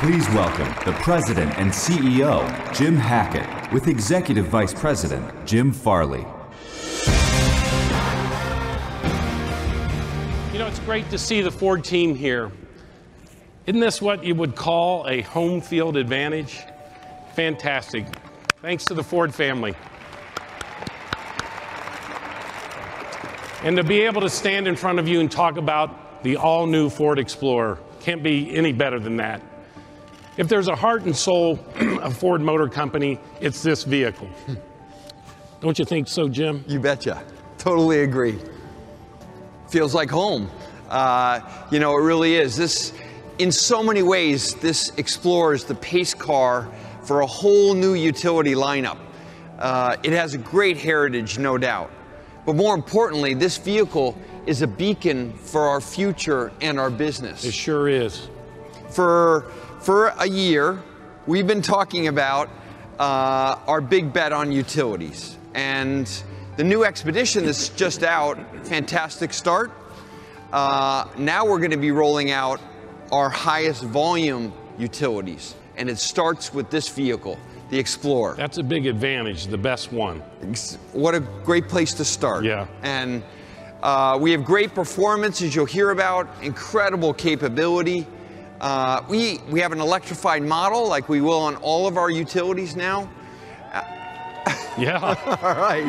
Please welcome the President and CEO, Jim Hackett, with Executive Vice President, Jim Farley. You know, it's great to see the Ford team here. Isn't this what you would call a home field advantage? Fantastic. Thanks to the Ford family. And to be able to stand in front of you and talk about the all-new Ford Explorer, can't be any better than that. If there's a heart and soul of Ford Motor Company, it's this vehicle. Don't you think so, Jim? You betcha. Totally agree. Feels like home. You know, it really is. This, in so many ways, this Explorer is the pace car for a whole new utility lineup. It has a great heritage, no doubt. But more importantly, this vehicle is a beacon for our future and our business. It sure is. For a year, we've been talking about our big bet on utilities. And the new Expedition that's just out, fantastic start. Now we're going to be rolling out our highest volume utilities. And it starts with this vehicle, the Explorer. That's a big advantage, the best one. What a great place to start. Yeah. And we have great performance, as you'll hear about, incredible capability. We have an electrified model like we will on all of our utilities now. Yeah. All right.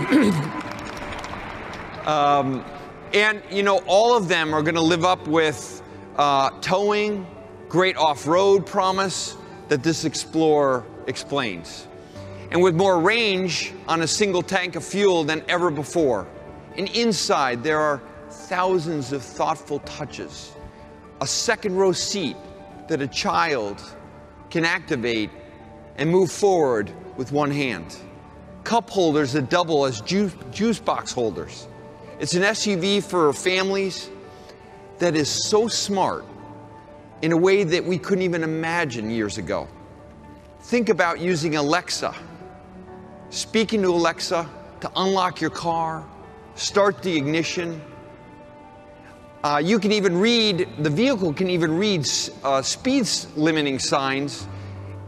And, you know, all of them are going to live up with towing, great off-road promise that this Explorer explains. And with more range on a single tank of fuel than ever before. And inside, there are thousands of thoughtful touches. A second row seat that a child can activate and move forward with one hand. Cup holders that double as juice box holders. It's an SUV for families that is so smart in a way that we couldn't even imagine years ago. Think about using Alexa, speaking to Alexa to unlock your car, start the ignition. You can even read, the vehicle can even read speed limiting signs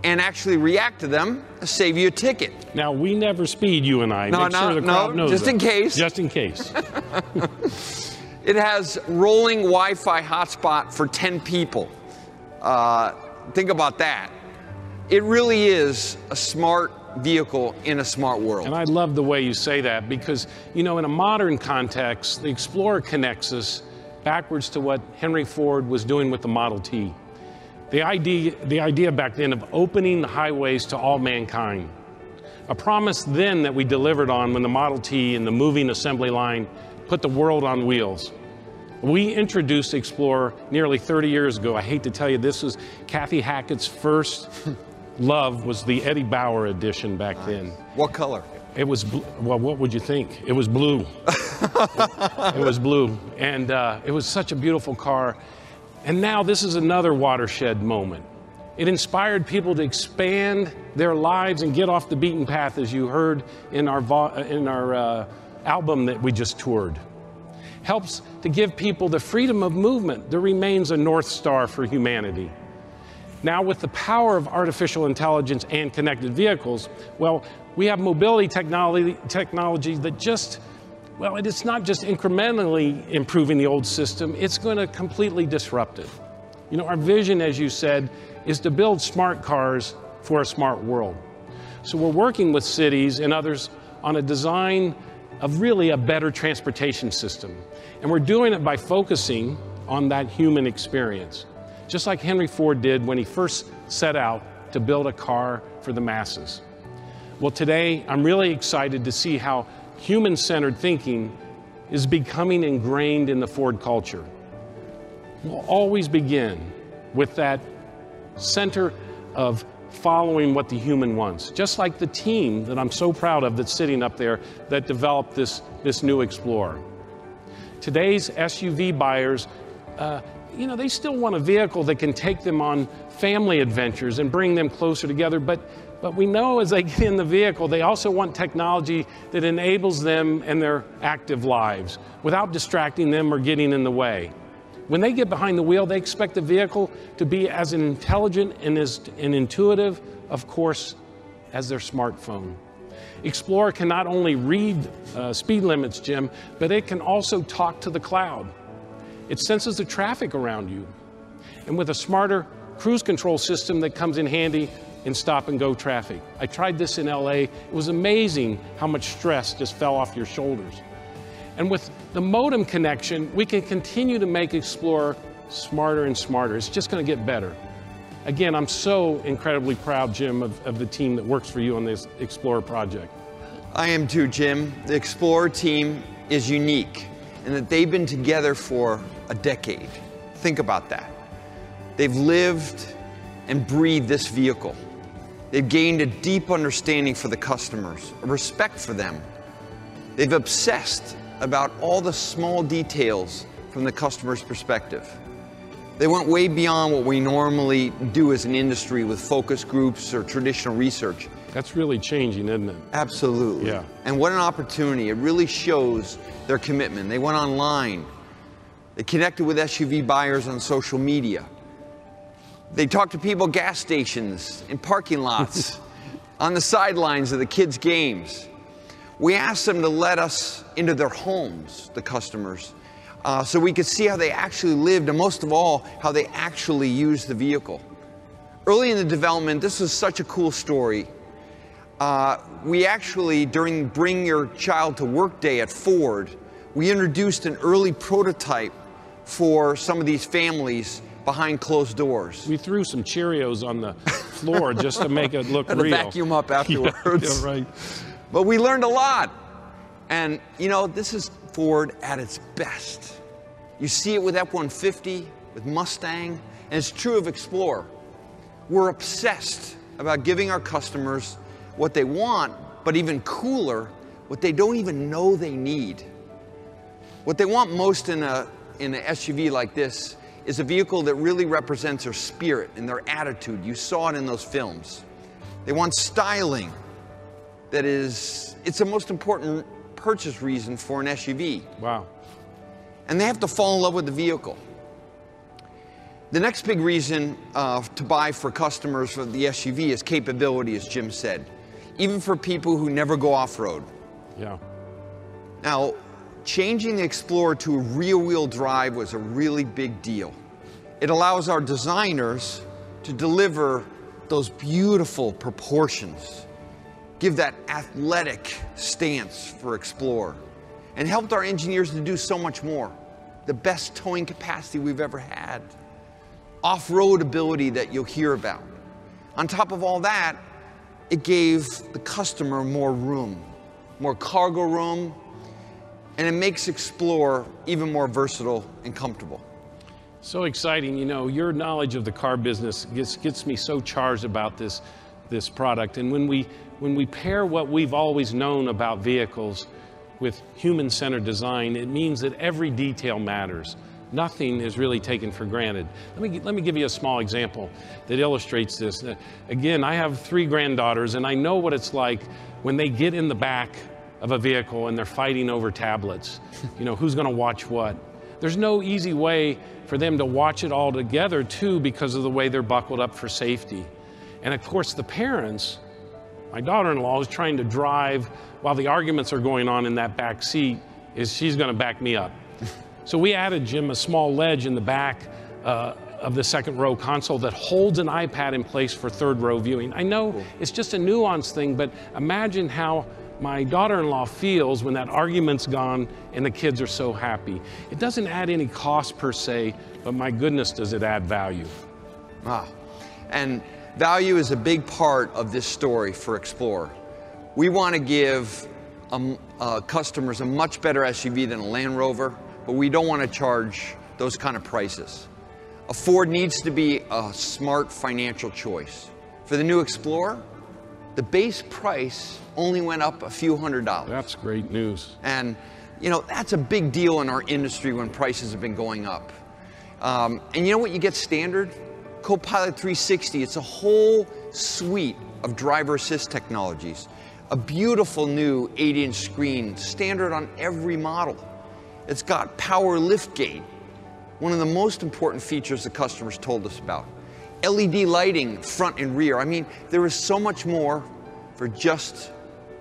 and actually react to them, save you a ticket. Now, we never speed, you and I. Make sure the crowd knows just that. in case. Just in case. It has rolling Wi-Fi hotspot for 10 people. Think about that. It really is a smart vehicle in a smart world. And I love the way you say that because, you know, in a modern context, the Explorer connects us backwards to what Henry Ford was doing with the Model T. The idea back then of opening the highways to all mankind. A promise then that we delivered on when the Model T and the moving assembly line put the world on wheels. We introduced the Explorer nearly 30 years ago. I hate to tell you, this was Kathy Hackett's first love, was the Eddie Bauer edition back then. What color? It was, well, what would you think? It was blue. It was blue. And it was such a beautiful car. And now this is another watershed moment. It inspired people to expand their lives and get off the beaten path, as you heard in our album that we just toured. Helps to give people the freedom of movement that remains a North Star for humanity. Now, with the power of artificial intelligence and connected vehicles, well, we have mobility technology that just, well, it's not just incrementally improving the old system, it's going to completely disrupt it. You know, our vision, as you said, is to build smart cars for a smart world. So we're working with cities and others on a design of really a better transportation system. And we're doing it by focusing on that human experience, just like Henry Ford did when he first set out to build a car for the masses. Well, today, I'm really excited to see how human-centered thinking is becoming ingrained in the Ford culture. We'll always begin with that center of following what the human wants, just like the team that I'm so proud of that's sitting up there that developed this new Explorer. Today's SUV buyers, you know, they still want a vehicle that can take them on family adventures and bring them closer together, but we know as they get in the vehicle, they also want technology that enables them in their active lives without distracting them or getting in the way. When they get behind the wheel, they expect the vehicle to be as intelligent and as intuitive, of course, as their smartphone. Explorer can not only read speed limits, Jim, but it can also talk to the cloud. It senses the traffic around you. And with a smarter cruise control system that comes in handy in stop-and-go traffic. I tried this in LA. It was amazing how much stress just fell off your shoulders. And with the modem connection, we can continue to make Explorer smarter and smarter. It's just going to get better. Again, I'm so incredibly proud, Jim, of the team that works for you on this Explorer project. I am too, Jim. The Explorer team is unique in that they've been together for a decade. Think about that. They've lived and breathed this vehicle. They've gained a deep understanding for the customers, a respect for them. They've obsessed about all the small details from the customer's perspective. They went way beyond what we normally do as an industry with focus groups or traditional research. That's really changing, isn't it? Absolutely. Yeah. And what an opportunity. It really shows their commitment. They went online. They connected with SUV buyers on social media. They talked to people at gas stations, in parking lots, on the sidelines of the kids' games. We asked them to let us into their homes, the customers, so we could see how they actually lived, and most of all, how they actually used the vehicle. Early in the development, this was such a cool story. We actually, during Bring Your Child to Work Day at Ford, we introduced an early prototype for some of these families behind closed doors. We threw some Cheerios on the floor just to make it look real. Vacuum up afterwards. Yeah, right. But we learned a lot. And you know, this is Ford at its best. You see it with F-150, with Mustang, and it's true of Explorer. We're obsessed about giving our customers what they want, but even cooler, what they don't even know they need. What they want most in an SUV like this is a vehicle that really represents their spirit and their attitude. You saw it in those films. They want styling. It's the most important purchase reason for an SUV. Wow. And they have to fall in love with the vehicle. The next big reason to buy for customers for the SUV is capability, as Jim said, even for people who never go off-road. Yeah. Now, changing the Explorer to a rear-wheel drive was a really big deal. It allows our designers to deliver those beautiful proportions, give that athletic stance for Explorer, and helped our engineers to do so much more. The best towing capacity we've ever had, off-road ability that you'll hear about. On top of all that, it gave the customer more room, more cargo room, and it makes Explorer even more versatile and comfortable. So exciting. You know, your knowledge of the car business gets me so charged about this product. And when we pair what we've always known about vehicles with human-centered design, it means that every detail matters. Nothing is really taken for granted. Let me give you a small example that illustrates this. Again, I have 3 granddaughters, and I know what it's like when they get in the back of a vehicle and they're fighting over tablets. You know, who's going to watch what? There's no easy way for them to watch it all together, too, because of the way they're buckled up for safety. And of course, the parents, my daughter-in-law is trying to drive while the arguments are going on in that back seat, she's going to back me up. So we added, Jim, a small ledge in the back of the second row console that holds an iPad in place for third row viewing. I know it's just a nuanced thing, but imagine how my daughter-in-law feels when that argument's gone and the kids are so happy. It doesn't add any cost per se, but my goodness, does it add value. And value is a big part of this story for Explorer. We want to give customers a much better SUV than a Land Rover, but we don't want to charge those kind of prices. A Ford needs to be a smart financial choice. For the new Explorer, the base price only went up a few $100s. That's great news. And you know, that's a big deal in our industry when prices have been going up. And you know what you get standard? Copilot 360, it's a whole suite of driver assist technologies. A beautiful new 8-inch screen, standard on every model. It's got power liftgate, one of the most important features the customers told us about. LED lighting front and rear. I mean, there is so much more for just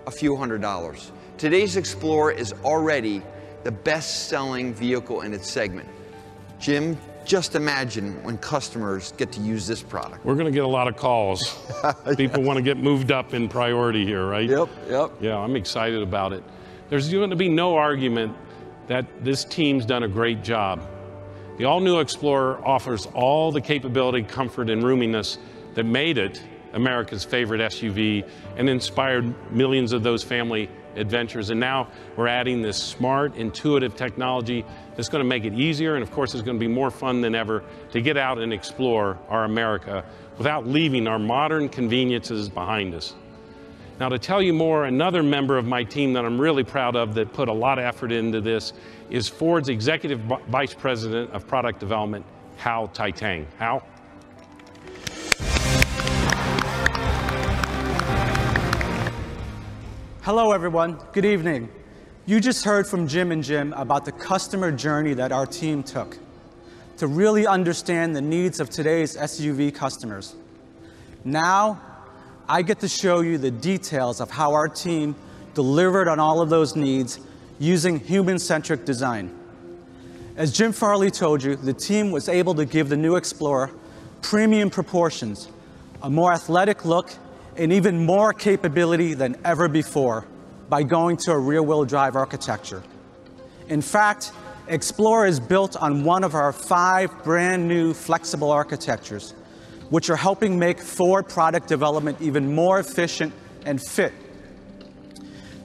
a few $100s. Today's Explorer is already the best-selling vehicle in its segment. Jim, just imagine when customers get to use this product. We're going to get a lot of calls. People want to get moved up in priority here, right? Yep. Yeah, I'm excited about it. There's going to be no argument that this team's done a great job. The all-new Explorer offers all the capability, comfort, and roominess that made it America's favorite SUV and inspired millions of those family adventures. And now we're adding this smart, intuitive technology that's going to make it easier, and of course it's going to be more fun than ever to get out and explore our America without leaving our modern conveniences behind us. Now, to tell you more, another member of my team that I'm really proud of that put a lot of effort into this is Ford's Executive Vice President of Product Development, Hal Taitang. Hal? Hello, everyone. Good evening. You just heard from Jim and Jim about the customer journey that our team took to really understand the needs of today's SUV customers. Now, I get to show you the details of how our team delivered on all of those needs using human-centric design. As Jim Farley told you, the team was able to give the new Explorer premium proportions, a more athletic look, and even more capability than ever before by going to a rear-wheel drive architecture. In fact, Explorer is built on one of our 5 brand new flexible architectures, which are helping make Ford product development even more efficient and fit.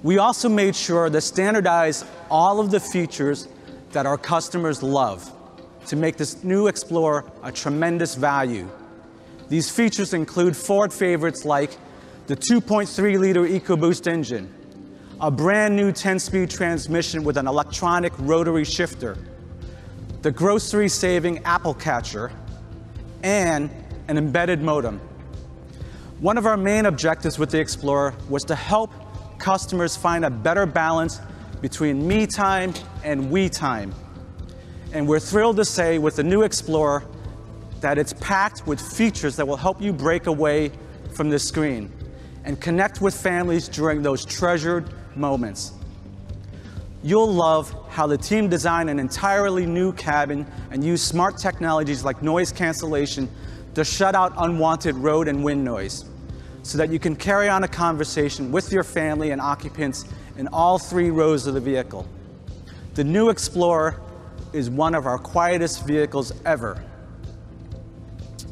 We also made sure to standardize all of the features that our customers love to make this new Explorer a tremendous value. These features include Ford favorites like the 2.3-liter EcoBoost engine, a brand new 10-speed transmission with an electronic rotary shifter, the grocery-saving Apple Catcher, and an embedded modem. One of our main objectives with the Explorer was to help customers find a better balance between me time and we time. And we're thrilled to say with the new Explorer that it's packed with features that will help you break away from the screen and connect with families during those treasured moments. You'll love how the team designed an entirely new cabin and used smart technologies like noise cancellation to shut out unwanted road and wind noise so that you can carry on a conversation with your family and occupants in all 3 rows of the vehicle. The new Explorer is one of our quietest vehicles ever.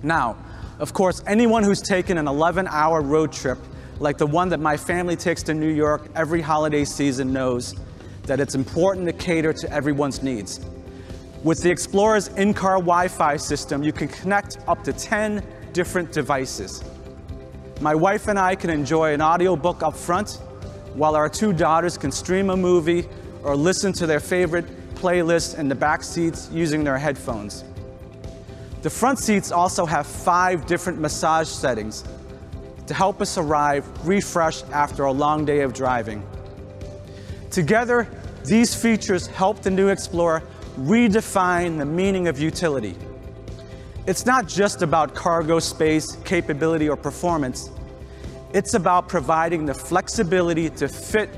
Now, of course, anyone who's taken an 11-hour road trip like the one that my family takes to New York every holiday season knows that it's important to cater to everyone's needs. With the Explorer's in-car Wi-Fi system, you can connect up to 10 different devices. My wife and I can enjoy an audiobook up front, while our 2 daughters can stream a movie or listen to their favorite playlists in the back seats using their headphones. The front seats also have 5 different massage settings to help us arrive refreshed after a long day of driving. Together, these features help the new Explorer redefine the meaning of utility. It's not just about cargo space, capability, or performance. It's about providing the flexibility to fit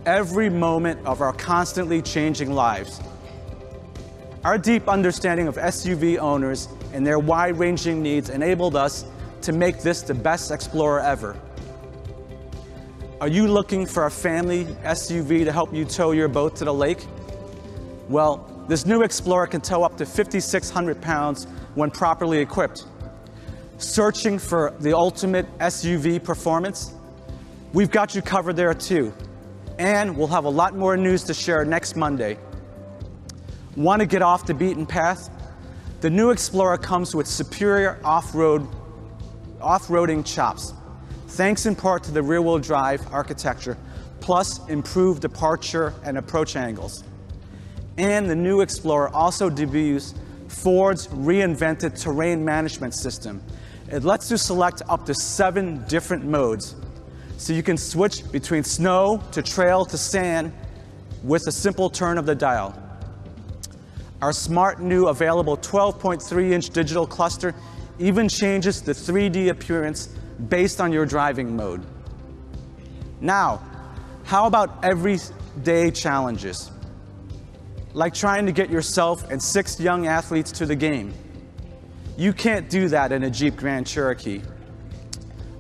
every moment of our constantly changing lives. Our deep understanding of SUV owners and their wide-ranging needs enabled us to make this the best Explorer ever. Are you looking for a family SUV to help you tow your boat to the lake? Well, this new Explorer can tow up to 5,600 pounds when properly equipped. Searching for the ultimate SUV performance? We've got you covered there too. And we'll have a lot more news to share next Monday. Want to get off the beaten path? The new Explorer comes with superior off-roading chops, thanks in part to the rear-wheel drive architecture, plus improved departure and approach angles. And the new Explorer also debuts Ford's reinvented terrain management system. It lets you select up to 7 different modes, so you can switch between snow to trail to sand with a simple turn of the dial. Our smart new available 12.3-inch digital cluster even changes the 3D appearance based on your driving mode. Now, how about everyday challenges? Like trying to get yourself and 6 young athletes to the game. You can't do that in a Jeep Grand Cherokee.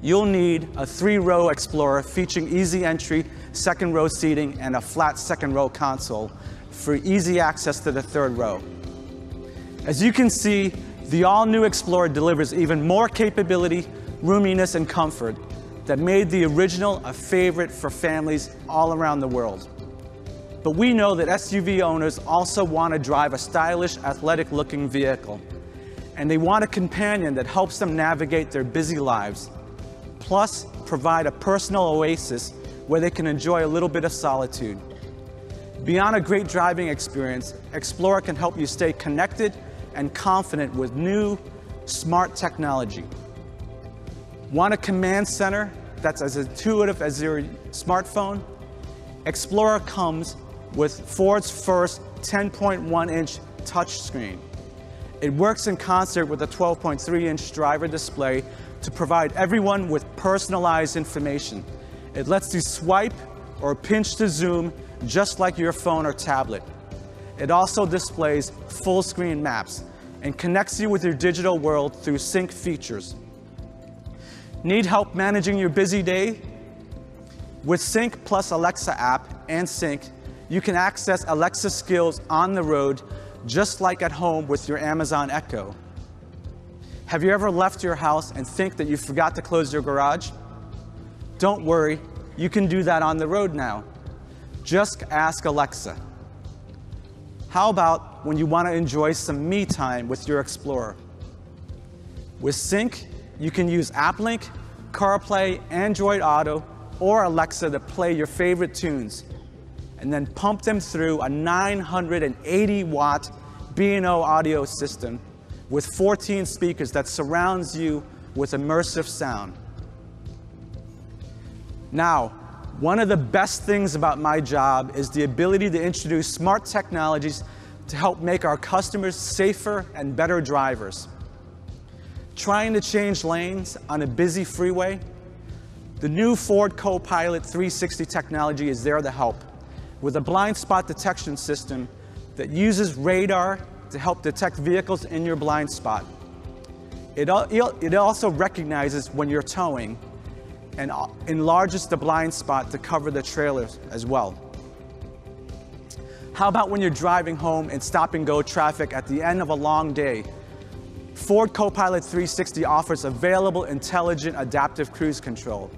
You'll need a 3-row Explorer featuring easy entry, second row seating, and a flat second row console for easy access to the 3rd row. As you can see, the all-new Explorer delivers even more capability, roominess, and comfort that made the original a favorite for families all around the world. But we know that SUV owners also want to drive a stylish, athletic-looking vehicle, and they want a companion that helps them navigate their busy lives, plus provide a personal oasis where they can enjoy a little bit of solitude. Beyond a great driving experience, Explorer can help you stay connected and confident with new, smart technology. Want a command center that's as intuitive as your smartphone? Explorer comes with Ford's first 10.1-inch touchscreen. It works in concert with a 12.3-inch driver display to provide everyone with personalized information. It lets you swipe or pinch to zoom just like your phone or tablet. It also displays full-screen maps and connects you with your digital world through sync features. Need help managing your busy day? With Sync plus Alexa app and Sync, you can access Alexa skills on the road just like at home with your Amazon Echo. Have you ever left your house and think that you forgot to close your garage? Don't worry, you can do that on the road now. Just ask Alexa. How about when you want to enjoy some me time with your Explorer? With Sync, you can use AppLink, CarPlay, Android Auto, or Alexa to play your favorite tunes, and then pump them through a 980-watt B&O audio system with 14 speakers that surrounds you with immersive sound. Now, one of the best things about my job is the ability to introduce smart technologies to help make our customers safer and better drivers. Trying to change lanes on a busy freeway? The new Ford Co-Pilot 360 technology is there to help, with a blind spot detection system that uses radar to help detect vehicles in your blind spot. It also recognizes when you're towing and enlarges the blind spot to cover the trailers as well. How about when you're driving home in stop-and-go traffic at the end of a long day? Ford Co-Pilot 360 offers available intelligent adaptive cruise control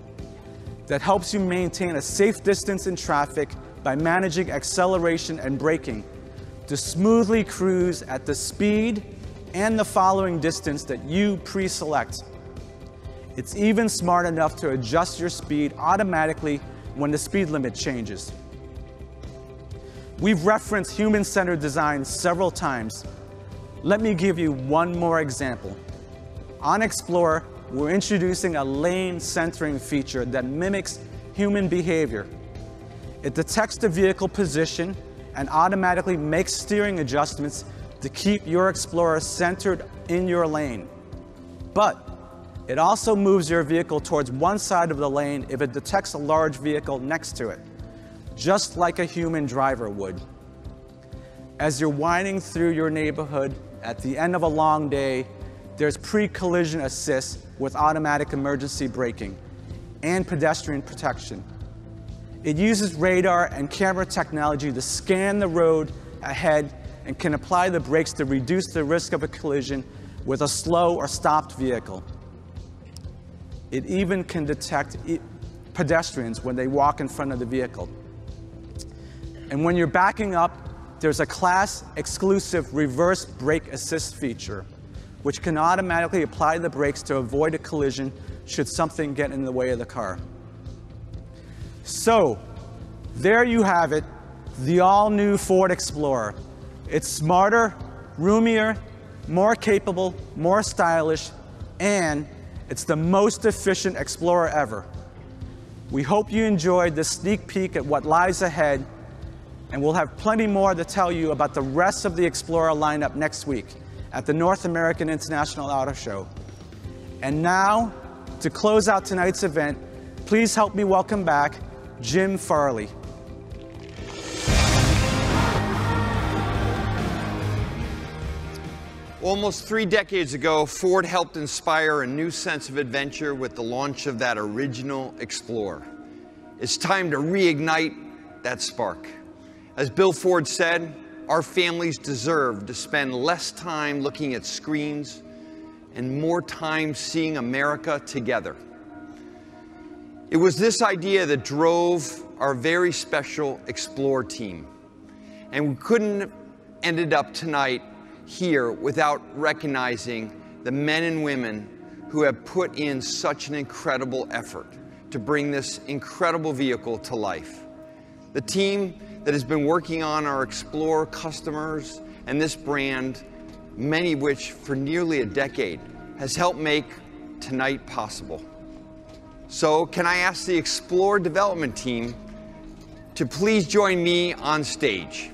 that helps you maintain a safe distance in traffic by managing acceleration and braking to smoothly cruise at the speed and the following distance that you pre-select. It's even smart enough to adjust your speed automatically when the speed limit changes. We've referenced human-centered design several times. Let me give you one more example. On Explorer, we're introducing a lane centering feature that mimics human behavior. It detects the vehicle position and automatically makes steering adjustments to keep your Explorer centered in your lane. But it also moves your vehicle towards one side of the lane if it detects a large vehicle next to it, just like a human driver would. As you're winding through your neighborhood at the end of a long day, there's pre-collision assist with automatic emergency braking and pedestrian protection. It uses radar and camera technology to scan the road ahead and can apply the brakes to reduce the risk of a collision with a slow or stopped vehicle. It even can detect pedestrians when they walk in front of the vehicle. And when you're backing up, there's a class-exclusive reverse brake assist feature, which can automatically apply the brakes to avoid a collision should something get in the way of the car. So, there you have it, the all-new Ford Explorer. It's smarter, roomier, more capable, more stylish, and it's the most efficient Explorer ever. We hope you enjoyed this sneak peek at what lies ahead. And we'll have plenty more to tell you about the rest of the Explorer lineup next week at the North American International Auto Show. And now, to close out tonight's event, please help me welcome back Jim Farley. Almost 3 decades ago, Ford helped inspire a new sense of adventure with the launch of that original Explorer. It's time to reignite that spark. As Bill Ford said, our families deserve to spend less time looking at screens and more time seeing America together. It was this idea that drove our very special Explorer team. And we couldn't have ended up tonight here without recognizing the men and women who have put in such an incredible effort to bring this incredible vehicle to life. The team that has been working on our Explorer customers and this brand, many of which for nearly a decade, has helped make tonight possible. So can I ask the Explorer development team to please join me on stage?